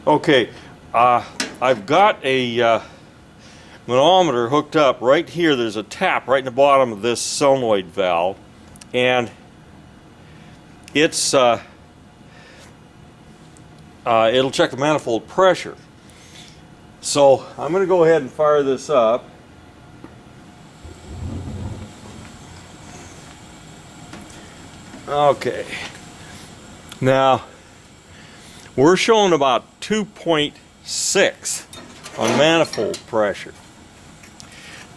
Okay, I've got a manometer hooked up right here. There's a tap right in the bottom of this solenoid valve, and it's it'll check the manifold pressure. So I'm going to go ahead and fire this up. Okay, now we're showing about 2.6 on manifold pressure.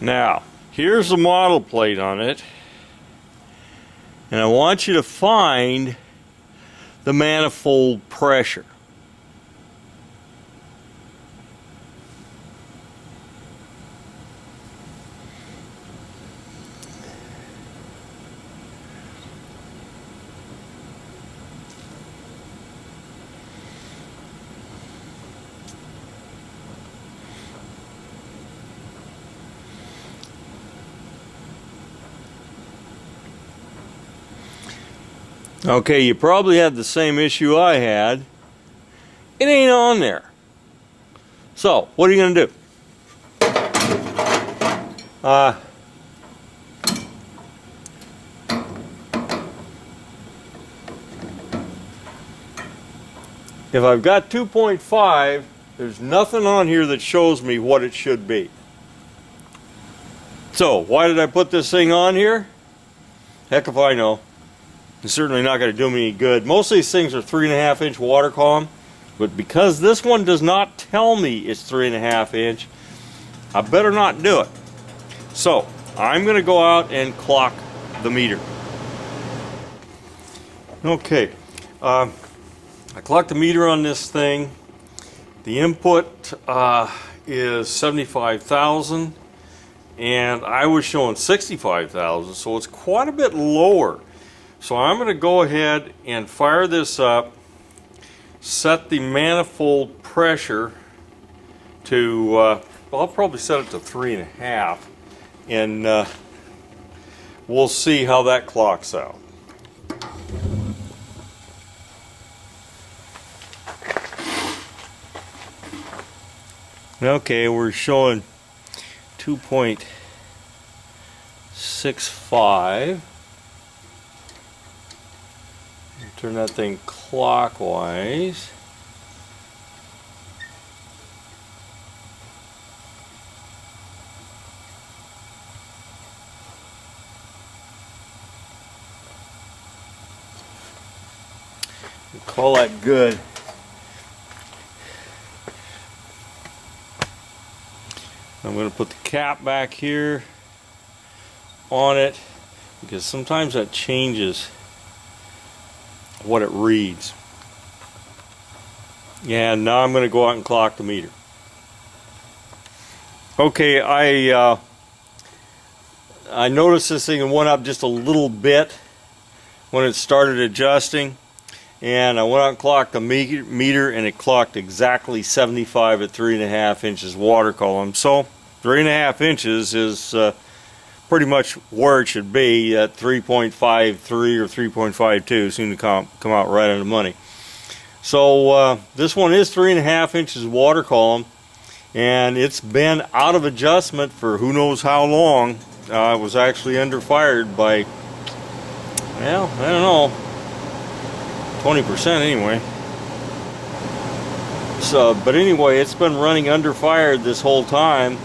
Now, here's the model plate on it, and I want you to find the manifold pressure. Okay, you probably had the same issue I had. It ain't on there. So, what are you going to do? If I've got 2.5, there's nothing on here that shows me what it should be. So, why did I put this thing on here? Heck if I know. It's certainly not going to do me any good. Most of these things are 3.5 inch water column, but because this one does not tell me it's 3.5 inch, I better not do it. So I'm going to go out and clock the meter. Okay, I clocked the meter on this thing. The input is 75,000, and I was showing 65,000, so it's quite a bit lower. So I'm going to go ahead and fire this up, set the manifold pressure to, well, I'll probably set it to 3.5, and we'll see how that clocks out. Okay, we're showing 2.65. Turn that thing clockwise. Call that good. I'm going to put the cap back here on it because sometimes that changes what it reads. And now I'm going to go out and clock the meter. Okay, I noticed this thing went up just a little bit when it started adjusting, and I went out and clocked the meter, and it clocked exactly 75 at 3.5 inches water column. So 3.5 inches is pretty much where it should be at 3.53 or 3.52. Seem to come out right on the money. So this one is 3.5 inches water column, and it's been out of adjustment for who knows how long. It was actually under fired by, well, I don't know, 20% anyway. So, but anyway, it's been running under fired this whole time.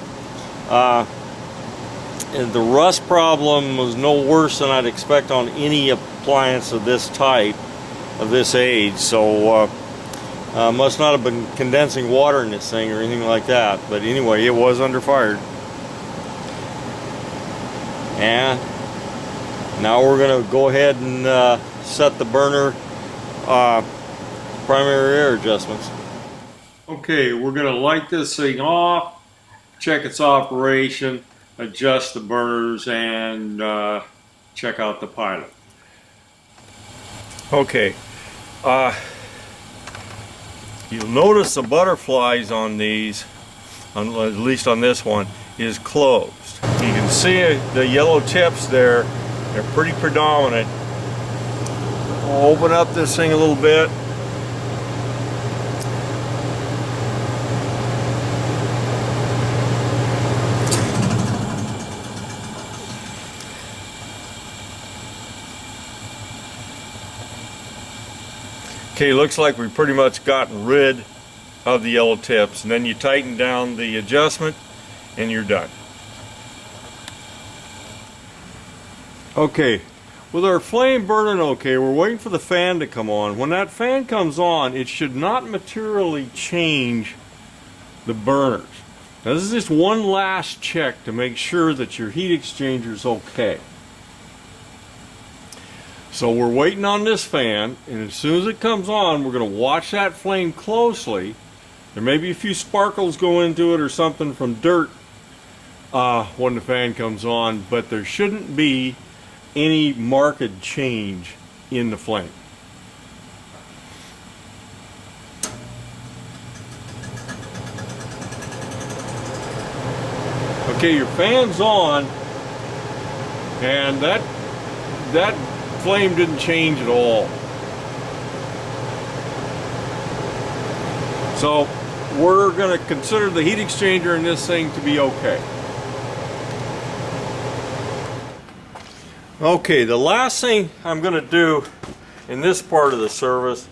And the rust problem was no worse than I'd expect on any appliance of this type, of this age. So must not have been condensing water in this thing or anything like that. But anyway, it was under fired. And now we're going to go ahead and set the burner primary air adjustments. Okay, we're going to light this thing off, check its operation, adjust the burners, and check out the Pilot. Okay, you'll notice the butterflies on these, at least on this one, is closed. You can see the yellow tips there, they're pretty predominant. I'll open up this thing a little bit. Okay, looks like we pretty much gotten rid of the yellow tips, and then you tighten down the adjustment and you're done. Okay, with our flame burning okay, we're waiting for the fan to come on. When that fan comes on, it should not materially change the burners. Now this is just one last check to make sure that your heat exchanger is okay. So we're waiting on this fan, and as soon as it comes on, we're going to watch that flame closely. There may be a few sparkles go into it or something from dirt when the fan comes on, but there shouldn't be any marked change in the flame. Okay, your fan's on, and that flame didn't change at all. So we're going to consider the heat exchanger in this thing to be okay. Okay, the last thing I'm going to do in this part of the service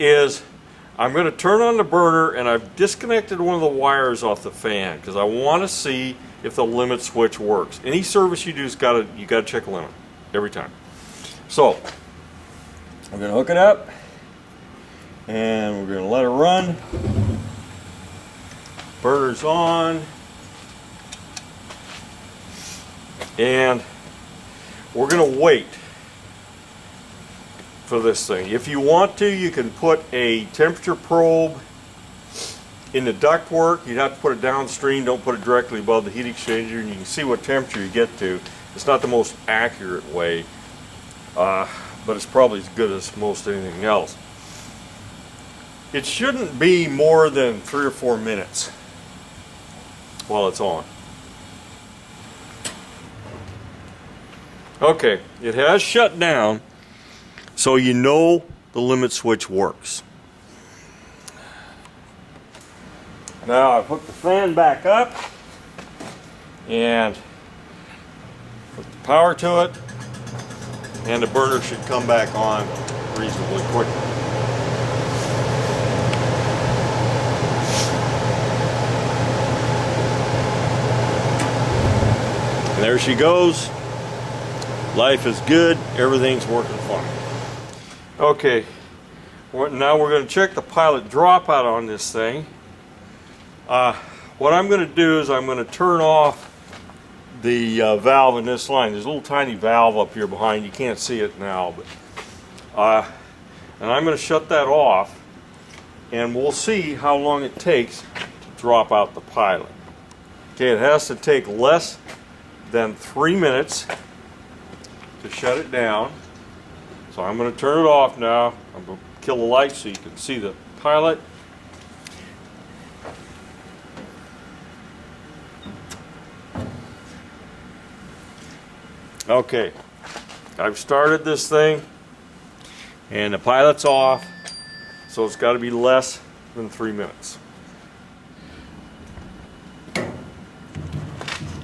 is I'm going to turn on the burner, and I've disconnected one of the wires off the fan because I want to see if the limit switch works. Any service you do is you got to check a limit every time. So I'm going to hook it up, and we're going to let it run. Burner's on, and we're going to wait for this thing. If you want to, you can put a temperature probe in the ductwork. You'd have to put it downstream, don't put it directly above the heat exchanger, and you can see what temperature you get to. It's not the most accurate way, but it's probably as good as most anything else. It shouldn't be more than 3 or 4 minutes while it's on. Okay, it has shut down, so you know the limit switch works. Now I've hooked the fan back up and put the power to it, and the burner should come back on reasonably quickly. And there she goes. Life is good, everything's working fine. Okay, now we're going to check the Pilot Dropout on this thing. What I'm going to do is I'm going to turn off the valve in this line. There's a little tiny valve up here behind. You can't see it now, but and I'm going to shut that off, and we'll see how long it takes to drop out the Pilot. Okay, it has to take less than 3 minutes to shut it down. So I'm going to turn it off now. I'm going to kill the light so you can see the Pilot. Okay, I've started this thing, and the Pilot's off, so it's got to be less than 3 minutes.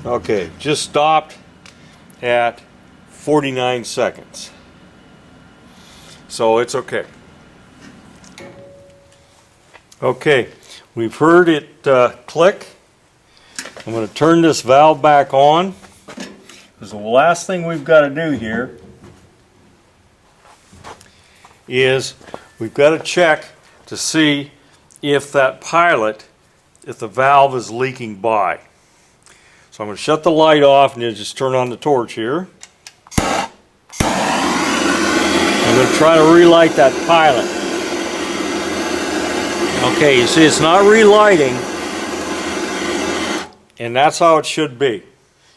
Okay, just stopped at 49 seconds. So it's okay. Okay, we've heard it click. I'm going to turn this valve back on, because the last thing we've got to do here is we've got to check to see if that Pilot, if the valve is leaking by. So I'm going to shut the light off and then just turn on the torch here. I'm going to try to relight that Pilot. Okay, you see it's not relighting, and that's how it should be.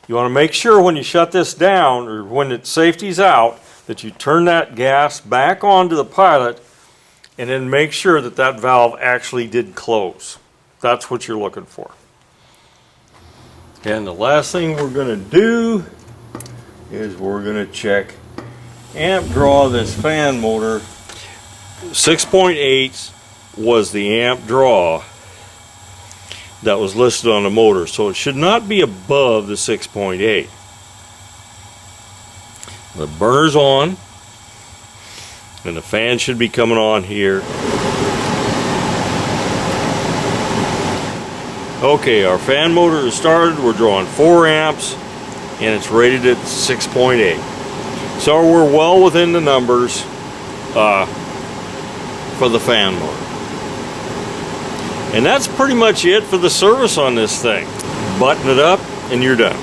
You want to make sure when you shut this down, or when the safety's out, that you turn that gas back onto the Pilot, and then make sure that that valve actually did close. That's what you're looking for. And the last thing we're going to do is we're going to check amp draw of this fan motor. 6.8 was the amp draw that was listed on the motor, so it should not be above the 6.8. The burner's on, And the fan should be coming on here. Okay, our fan motor is started. We're drawing 4 amps and it's rated at 6.8. So we're well within the numbers for the fan motor. And that's pretty much it for the service on this thing. Button it up and you're done.